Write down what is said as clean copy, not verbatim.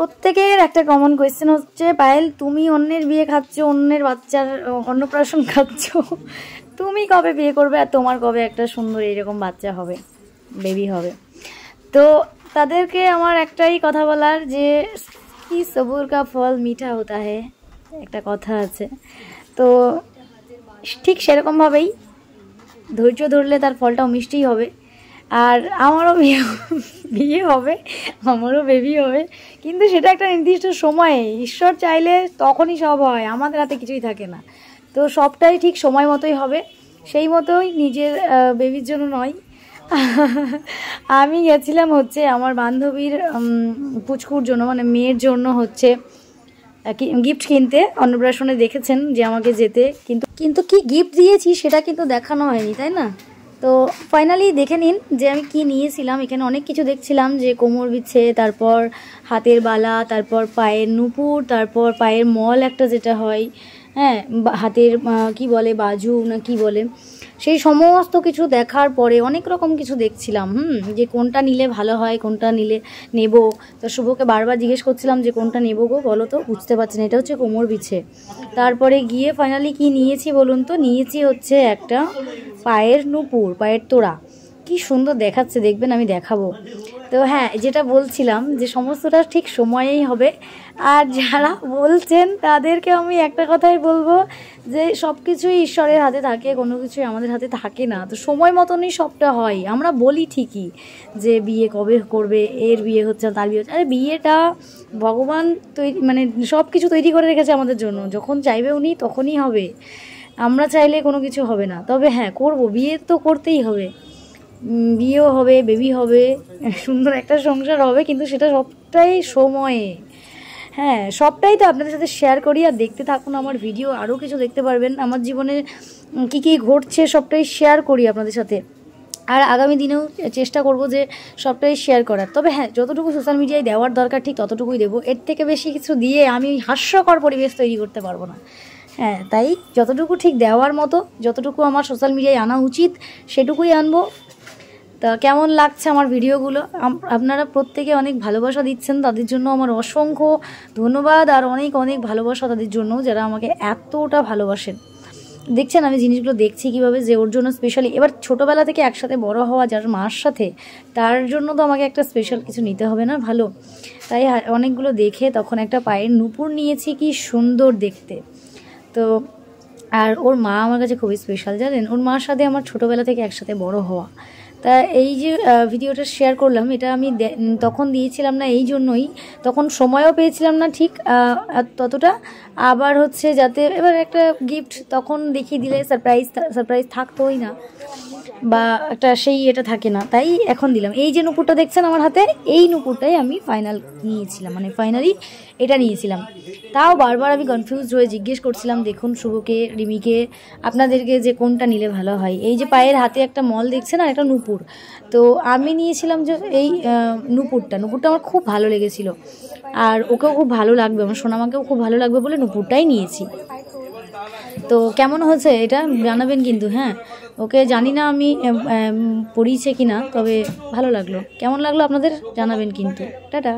প্রত্যেকের একটা common question হচ্ছে, পায়েল তুমি অন্যের বিয়ে খাচ্ছ, অন্যের বাচ্চার অন্নপ্রাশন খাচ্ছ, তুমি কবে বিয়ে করবে আর তোমার কবে একটা সুন্দর এইরকম বাচ্চা হবে, বেবি হবে। তো তাদেরকে আমার একটাই কথা বলার যে কি সবুর কা ফল মিঠা হতা হে, একটা কথা আছে। তো ঠিক সেরকমভাবেই ধৈর্য ধরলে তার ফলটাও মিষ্টিই হবে। আর আমারও বিয়ে হবে, আমারও বেবি হবে, কিন্তু সেটা একটা নির্দিষ্ট সময়ে, ঈশ্বর চাইলে তখনই সব হয়, আমাদের হাতে কিছুই থাকে না। তো সবটাই ঠিক সময় মতোই হবে, সেই মতোই নিজের বেবির জন্য নয়। আমি গেছিলাম হচ্ছে আমার বান্ধবীর পুচকুর জন্য, মানে মেয়ের জন্য হচ্ছে গিফট কিনতে। অন্নপ্রাশনে দেখেছেন যে আমাকে যেতে, কিন্তু কি গিফট দিয়েছি সেটা কিন্তু দেখানো হয়নি, তাই না? তো ফাইনালি দেখে নিন যে আমি কি নিয়েছিলাম। এখানে অনেক কিছু দেখছিলাম, যে কোমর বিছে, তারপর হাতের বালা, তারপর পায়ের নুপুর, তারপর পায়ের মল একটা যেটা হয়, হ্যাঁ, হাতের কি বলে বাজু না কি বলে, সেই সমস্ত কিছু দেখার পরে অনেক রকম কিছু দেখছিলাম, যে কোনটা নিলে ভালো হয়, কোনটা নিলে নেব। তো শুভকে বারবার জিজ্ঞেস করছিলাম যে কোনটা নেব গো, বলো তো, বুঝতে পারছি না। এটা হচ্ছে কোমর বিছে। তারপরে গিয়ে ফাইনালি কি নিয়েছি বলুন তো, নিয়েছি হচ্ছে একটা পায়ের নুপুর, পায়ের তোড়া। কি সুন্দর দেখাচ্ছে, দেখবেন, আমি দেখাবো। তো হ্যাঁ, যেটা বলছিলাম যে সমস্তটা ঠিক সময়েই হবে। আর যারা বলছেন তাদেরকে আমি একটা কথাই বলবো, যে সব কিছুই ঈশ্বরের হাতে থাকে, কোনো কিছুই আমাদের হাতে থাকে না। তো সময় মতনই সবটা হয়। আমরা বলি ঠিকই যে বিয়ে কবে করবে, এর বিয়ে হচ্ছে, তার বিয়ে হচ্ছে। আরে বিয়েটা ভগবান তৈরি, মানে সব কিছু তৈরি করে রেখেছে আমাদের জন্য, যখন চাইবে উনি তখনই হবে। আমরা চাইলে কোনো কিছু হবে না। তবে হ্যাঁ, করবো, বিয়ে তো করতেই হবে, বিয়েও হবে, বেবি হবে, সুন্দর একটা সংসার হবে, কিন্তু সেটা সবটাই সময়ে। হ্যাঁ, সবটাই তো আপনাদের সাথে শেয়ার করি। আর দেখতে থাকুন আমার ভিডিও, আরও কিছু দেখতে পারবেন। আমার জীবনে কী কী ঘটছে সবটাই শেয়ার করি আপনাদের সাথে। আর আগামী দিনেও চেষ্টা করব যে সবটাই শেয়ার করার। তবে হ্যাঁ, যতটুকু সোশ্যাল মিডিয়ায় দেওয়ার দরকার ঠিক ততটুকুই দেবো। এর থেকে বেশি কিছু দিয়ে আমি হাস্যকর পরিবেশ তৈরি করতে পারবো না। হ্যাঁ, তাই যতটুকু ঠিক দেওয়ার মতো, যতটুকু আমার সোশ্যাল মিডিয়ায় আনা উচিত সেটুকুই আনবো। তা কেমন লাগছে আমার ভিডিওগুলো? আপনারা প্রত্যেকে অনেক ভালোবাসা দিচ্ছেন, তাদের জন্য আমার অসংখ্য ধন্যবাদ। আর অনেক অনেক ভালোবাসা তাদের জন্য যারা আমাকে এতটা ভালোবাসেন। দেখছেন আমি জিনিসগুলো দেখছি কীভাবে, যে ওর জন্য স্পেশালি, এবার ছোটোবেলা থেকে একসাথে বড় হওয়া যার মার সাথে, তার জন্য তো আমাকে একটা স্পেশাল কিছু নিতে হবে না, ভালো। তাই অনেকগুলো দেখে তখন একটা পায়ের নুপুর নিয়েছি, কি সুন্দর দেখতে। তো আর ওর মা আমার কাছে খুবই স্পেশাল, জানেন, ওর মার সাথে আমার ছোটোবেলা থেকে একসাথে বড় হওয়া। তা এই যে ভিডিওটা শেয়ার করলাম, এটা আমি তখন দিয়েছিলাম না, এই জন্যই তখন সময়ও পেয়েছিলাম না ঠিক ততটা। আবার হচ্ছে যাতে এবার একটা গিফট তখন দেখিয়ে দিলে সারপ্রাইজ থাকতোই না, বা একটা সেই এটা থাকে না, তাই এখন দিলাম। এই যে নুপুরটা দেখছেন আমার হাতে, এই নুপুরটাই আমি ফাইনাল নিয়েছিলাম, মানে ফাইনালি এটা নিয়েছিলাম। তাও বারবার আমি কনফিউজড হয়ে জিজ্ঞেস করছিলাম, দেখুন শুভকে, রিমিকে, আপনাদেরকে, যে কোনটা নিলে ভালো হয়। এই যে পায়ের হাতে একটা মল দেখছেন আর একটা নুপুর, তো আমি নিয়েছিলাম যে এই নুপুরটা আমার খুব ভালো লেগেছিল। আর ওকেও খুব ভালো লাগবে, আমার সোনামাকেও খুব ভালো লাগবে বলে নুপুরটাই নিয়েছি। তো কেমন হয়েছে এটা জানাবেন কিন্তু। হ্যাঁ, ওকে জানি না আমি পড়িয়েছে কিনা, তবে ভালো লাগলো। কেমন লাগলো আপনাদের জানাবেন কিন্তু। টাটা।